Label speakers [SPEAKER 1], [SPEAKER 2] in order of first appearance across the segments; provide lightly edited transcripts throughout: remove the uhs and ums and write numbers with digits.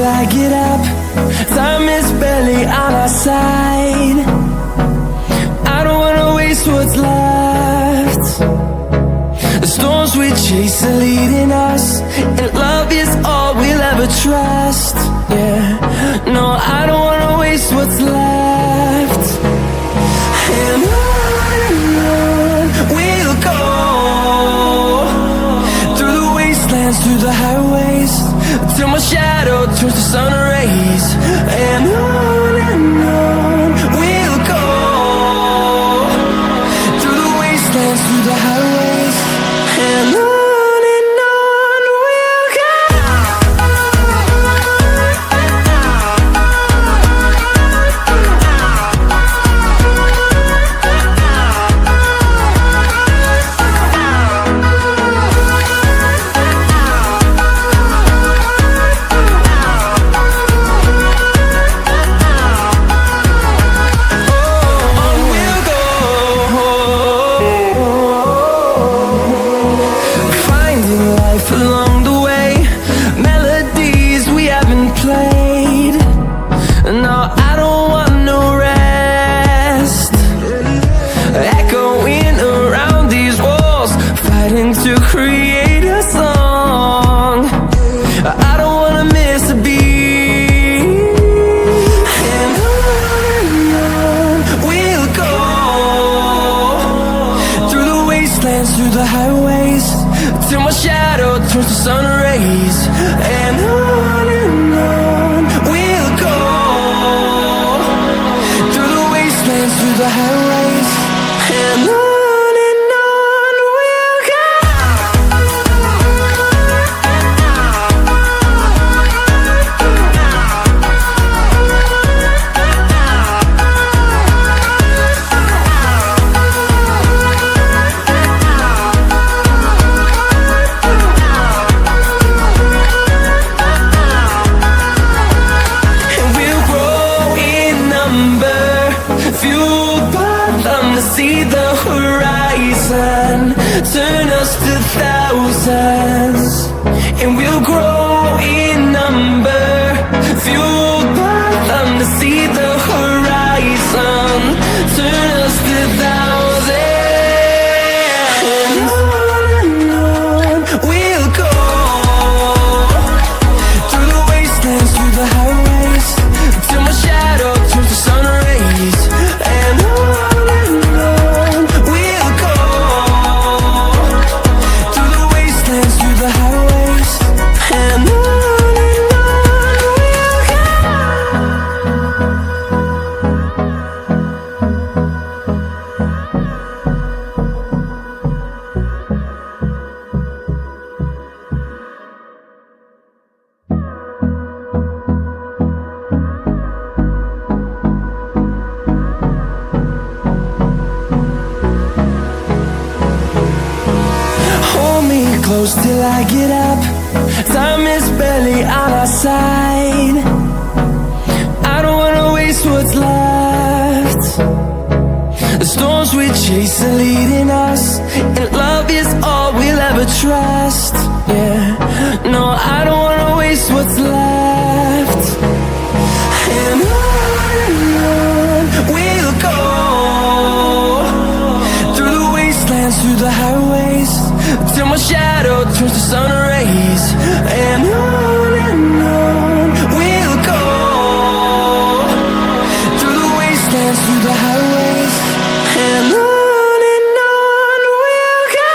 [SPEAKER 1] till I get up. Time is barely on our side. I don't wanna waste what's left. The storms we chase are leading us, and love is all we'll ever trust. Yeah, no, I don't wanna waste what's left. And on we'll go, through the wastelands, through the highways, till my shadow turns to sun rays. And on we'll go, through the wastelands, through the highways, and on we'll go. Along the way, melodies we haven't played. No, I don't want no rest. Echoing around these walls, fighting to create a song. I don't wanna miss a beat. And on we'll go, through the wastelands, through the highways, till my shadow turns to sun rays. And on we'll go, through the wastelands, through the highways, and on we'll go. See the horizon, turn us to thousands, and we'll grow in number, fueled by them to see the horizon, turn us to thousands. And on we'll go, through the wastelands, through the highways, till my shadow turns to sun rays. And on close till I get up. Time is barely on our side. I don't wanna waste what's left. The storms we chase are leading us, and love is all we'll ever trust. Yeah, no, I don't wanna waste what's left. And on we'll go, through the wastelands, through the highways, till my shadow turns to sun rays. And on we'll go, through the wastelands, through the highways, and on we'll go.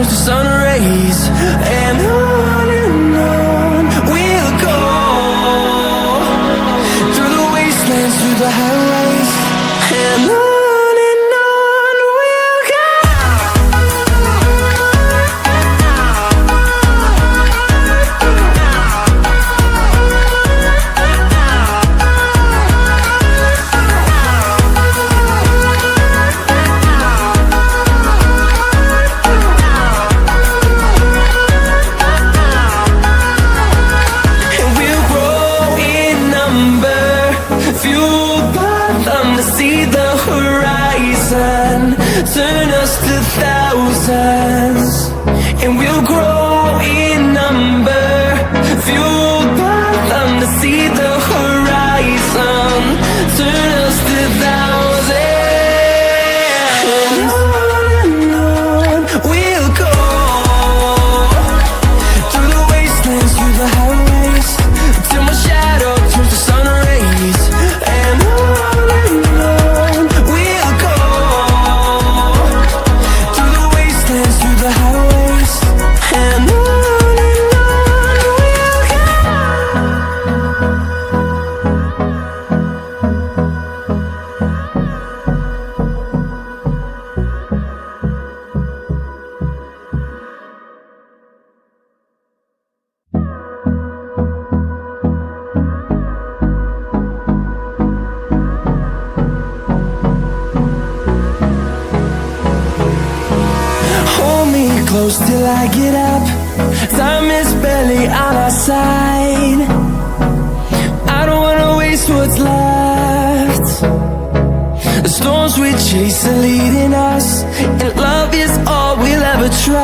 [SPEAKER 1] turns to sun rays, and on we'll go, through the wastelands, through the highways, and on we'll go. Turn us to thousands, and we'll grow in number, fueled by them to see the horizon. Turn us to thousands, and on we'll go, through the wastelands, through the highways, till my shadow turns to sun rays, and on we'll go, through the highways, and on we'll go. Hold me close till I get up. Time is barely on our side. I don't wanna waste what's left. The storms we chase are leading us, and love is all we'll ever try.